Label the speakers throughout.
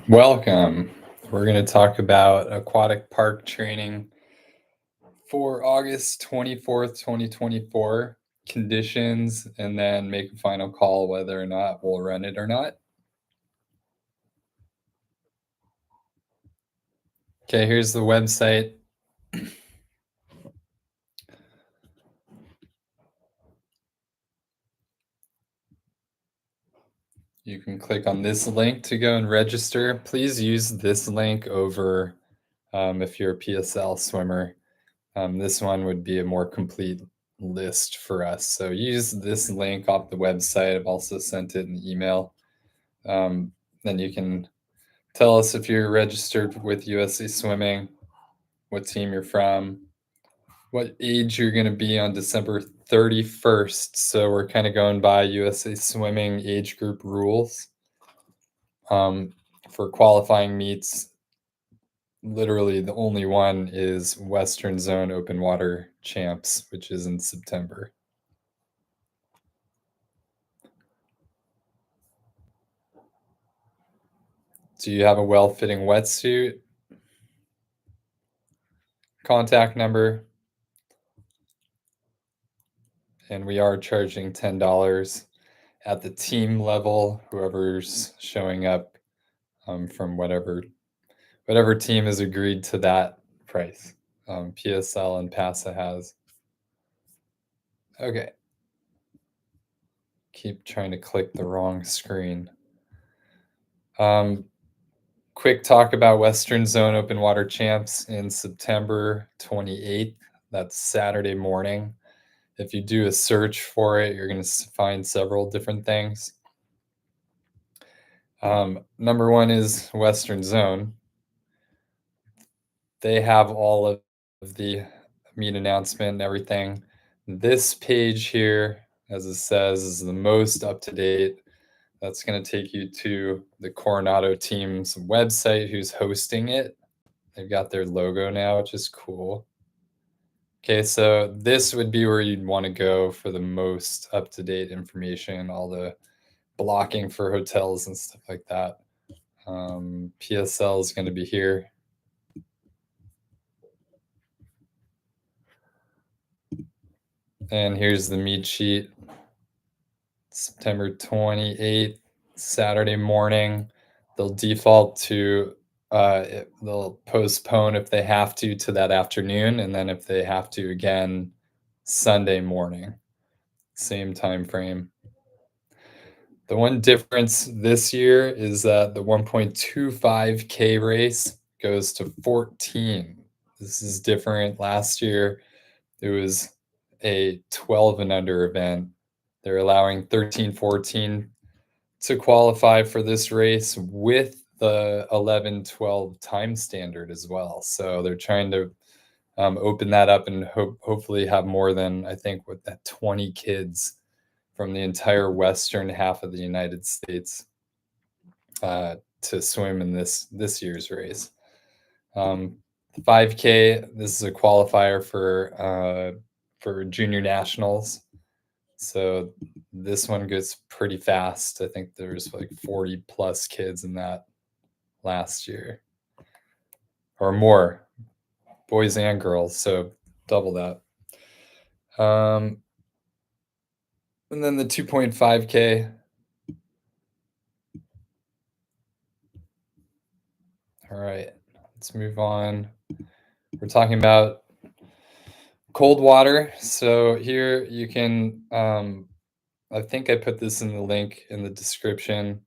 Speaker 1: Welcome. We're going to talk about aquatic park training for August 24th, 2024, conditions, and then make a final call whether or not we'll run it or not. Okay, here's the website. You can click on this link to go and register. Please use this link over if you're a PSL swimmer. This one would be a more complete list for us. So use this link off the website. I've also sent it in the email. Then you can tell us if you're registered with USA Swimming, what team you're from, what age you're going to be on December 31st. So we're kind of going by USA Swimming age group rules. For qualifying meets, literally the only one is Western Zone Open Water Champs, which is in September. Do you have a well-fitting wetsuit? Contact number. And we are charging $10 at the team level, whoever's showing up from whatever team has agreed to that price. PSL and PASA has. Okay. Keep trying to click the wrong screen. Quick talk about Western Zone Open Water Champs in September 28th. That's Saturday morning. If you do a search for it, you're going to find several different things. Number one is Western Zone. They have all of the meet announcement and everything. This page here, as it says, is the most up to date. That's going to take you to the Coronado team's website, who's hosting it. They've got their logo now, which is cool. Okay, so this would be where you'd want to go for the most up-to-date information, all the blocking for hotels and stuff like that. PSL is going to be here. And here's the meet sheet. September 28th, Saturday morning. They'll default to they'll postpone if they have to that afternoon, and then if they have to again, Sunday morning, same time frame. The one difference this year is that the 1.25K race goes to 14. This is different. Last year, it was a 12 and under event. They're allowing 13, 14 to qualify for this race with the 11, 12 time standard as well. So they're trying to open that up and hopefully have more than, I think, with that 20 kids from the entire western half of the United States to swim in this year's race. 5K. This is a qualifier for junior nationals. So this one goes pretty fast. I think there's like 40 plus kids in that last year or more, boys and girls. So double that. And then the 2.5K. All right, let's move on. We're talking about cold water. So here you can, I think I put this in the link in the description.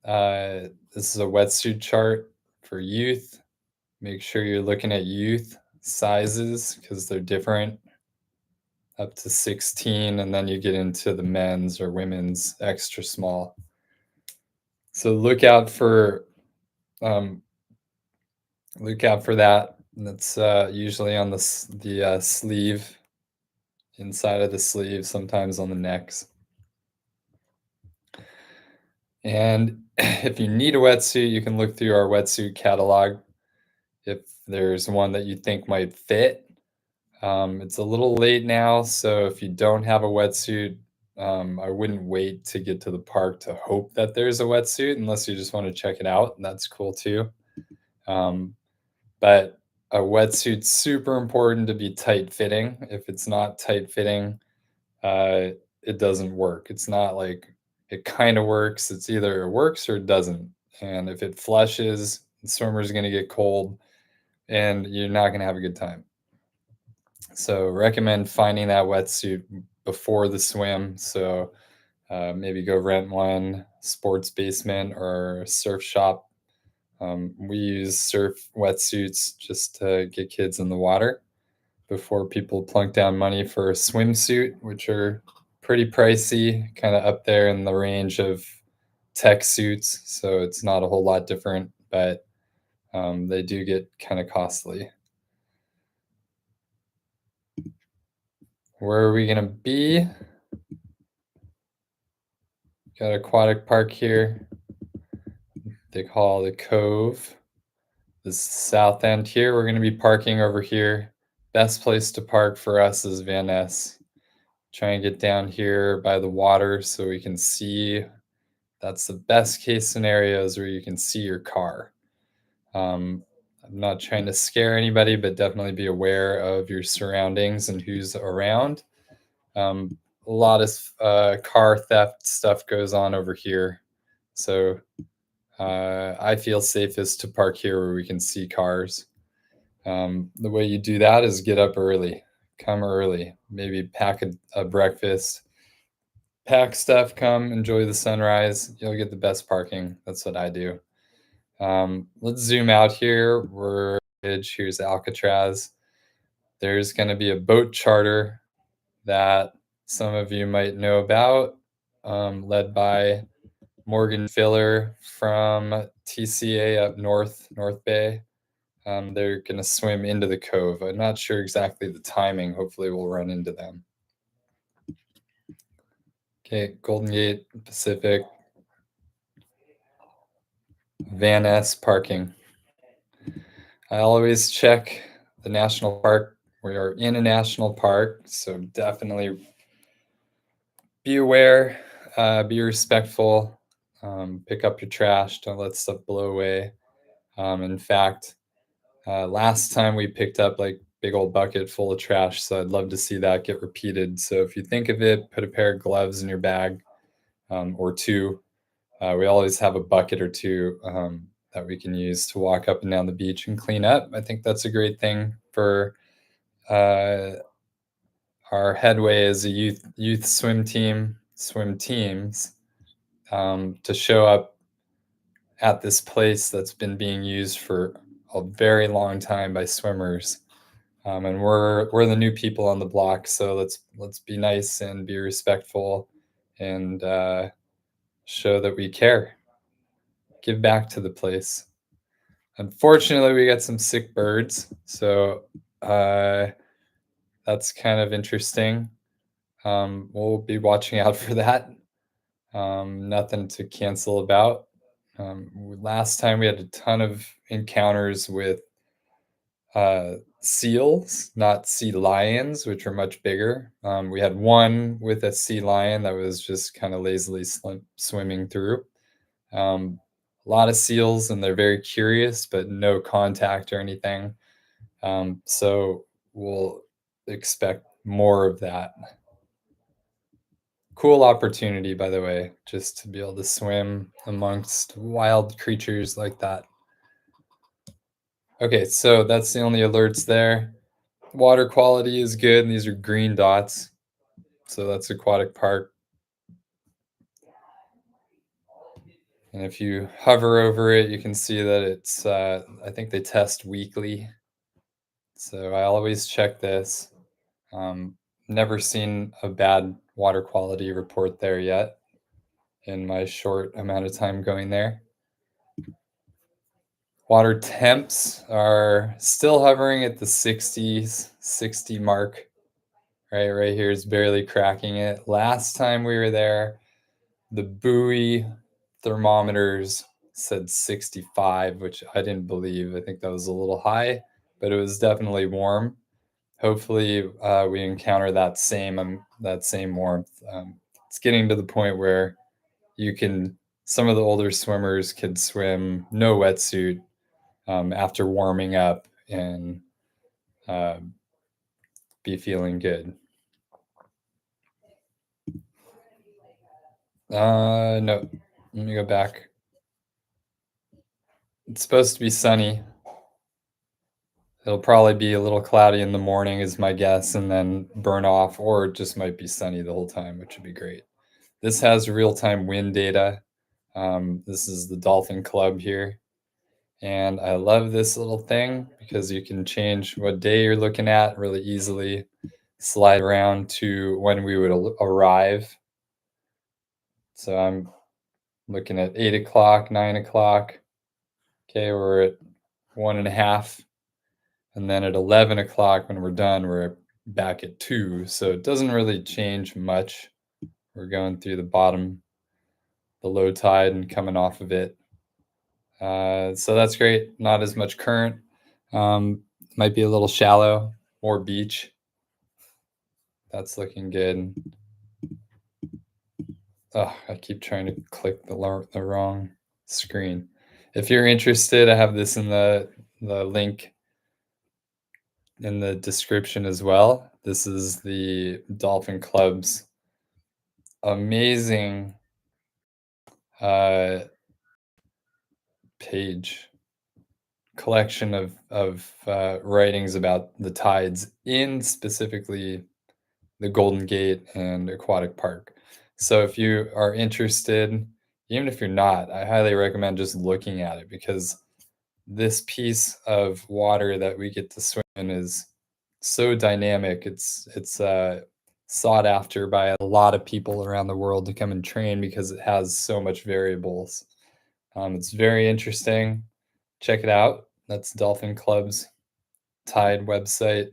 Speaker 1: This is a wetsuit chart for youth. Make sure you're looking at youth sizes because they're different up to 16, and then you get into the men's or women's extra small. So um, look out for that. That's usually on the sleeve, inside of the sleeve, sometimes on the necks. And if you need a wetsuit, you can look through our wetsuit catalog. If there's one that you think might fit, it's a little late now, so if you don't have a wetsuit, I wouldn't wait to get to the park to hope that there's a wetsuit unless you just want to check it out, and that's cool too. Um, but a wetsuit's super important to be tight fitting. If it's not tight fitting, it doesn't work. It's not like it kind of works. It's either it works or it doesn't. And if it flushes, the swimmer's going to get cold and you're not going to have a good time. So recommend finding that wetsuit before the swim. So maybe go rent one, sports basement or surf shop. We use surf wetsuits just to get kids in the water before people plunk down money for a swimsuit, which are pretty pricey, kind of up there in the range of tech suits. So it's not a whole lot different, but they do get kind of costly. Where are we going to be? Got Aquatic Park here. They call the Cove. This south end here. We're going to be parking over here. Best place to park for us is Van Ness. Try and get down here by the water so we can see. That's the best case scenarios where you can see your car. I'm not trying to scare anybody, but definitely be aware of your surroundings and who's around. A lot of car theft stuff goes on over here. So I feel safest to park here where we can see cars. The way you do that is get up early, come early, maybe pack a breakfast, pack stuff, come enjoy the sunrise. You'll get the best parking. That's what I do. Let's zoom out here. Here's Alcatraz. There's going to be a boat charter that some of you might know about, led by Morgan Filler from TCA up North Bay. They're going to swim into the cove. I'm not sure exactly the timing. Hopefully, we'll run into them. Okay, Golden Gate Pacific, Van Ness parking. I always check the national park. We are in a national park, so definitely be aware, be respectful, pick up your trash, don't let stuff blow away. In fact, last time we picked up like big old bucket full of trash, so I'd love to see that get repeated. So if you think of it, put a pair of gloves in your bag or two. We always have a bucket or two that we can use to walk up and down the beach and clean up. I think that's a great thing for uh, our headway as a youth swim teams, to show up at this place that's been being used for a very long time by swimmers. And we're the new people on the block, so let's be nice and be respectful, and show that we care. Give back to the place. Unfortunately, we got some sick birds, so uh, that's kind of interesting. We'll be watching out for that. Nothing to cancel about. Last time we had a ton of encounters with seals, not sea lions, which are much bigger. We had one with a sea lion that was just kind of lazily swimming through. A lot of seals, and they're very curious, but no contact or anything. So we'll expect more of that. Cool opportunity, by the way, just to be able to swim amongst wild creatures like that. Okay, so that's the only alerts there. Water quality is good, and these are green dots. So that's Aquatic Park. And if you hover over it, you can see that it's, I think they test weekly. So I always check this. Never seen a bad water quality report there yet in my short amount of time going there. Water temps are still hovering at the 60s, 60 mark. Right here is barely cracking it. Last time we were there, the Bouy thermometers said 65, which I didn't believe. I think that was a little high, but it was definitely warm. Hopefully, we encounter that same warmth. It's getting to the point where some of the older swimmers could swim no wetsuit after warming up and uh, be feeling good. No, let me go back. It's supposed to be sunny. It'll probably be a little cloudy in the morning, is my guess, and then burn off, or it just might be sunny the whole time, which would be great. This has real time wind data. This is the Dolphin Club here. And I love this little thing because you can change what day you're looking at really easily, slide around to when we would arrive. So I'm looking at 8 o'clock, 9 o'clock. Okay, we're at 1.5. And then at 11 o'clock, when we're done, we're back at 2. So it doesn't really change much. We're going through the bottom, the low tide, and coming off of it. So that's great. Not as much current. Might be a little shallow, more beach. That's looking good. Oh, I keep trying to click the wrong screen. If you're interested, I have this in the link in the description as well. This is the Dolphin Club's amazing uh, page collection of writings about the tides in specifically the Golden Gate and Aquatic Park. So if you are interested, even if you're not, I highly recommend just looking at it, because this piece of water that we get to swim in is so dynamic. It's sought after by a lot of people around the world to come and train because it has so much variables. It's very interesting. Check it out. That's Dolphin Club's Tide website.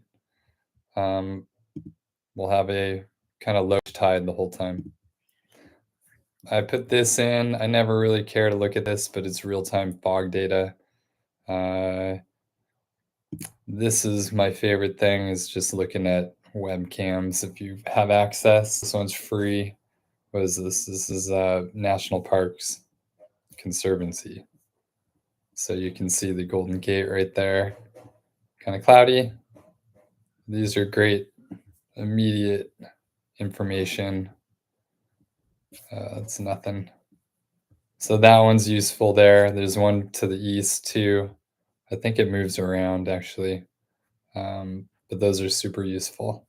Speaker 1: We'll have a kind of low tide the whole time. I put this in. I never really care to look at this, but it's real-time fog data. This is my favorite thing, is just looking at webcams if you have access. This one's free. What is this? This is National Parks Conservancy. So you can see the Golden Gate right there. Kind of cloudy. These are great immediate information. It's nothing. So that one's useful there. There's one to the east too. I think it moves around actually, but those are super useful.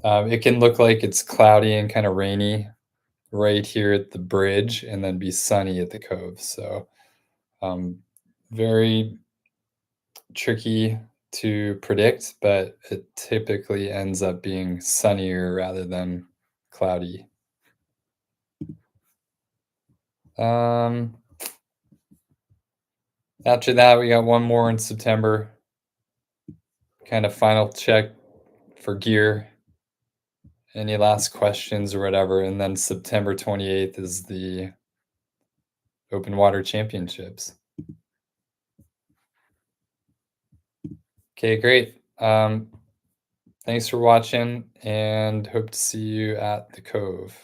Speaker 1: It can look like it's cloudy and kind of rainy right here at the bridge, and then be sunny at the cove. So um, very tricky to predict, but it typically ends up being sunnier rather than cloudy. Um, After that, we got one more in September, kind of final check for gear. Any last questions or whatever, and then September 28th is the Open Water Championships. Okay, great. Thanks for watching, and hope to see you at the Cove.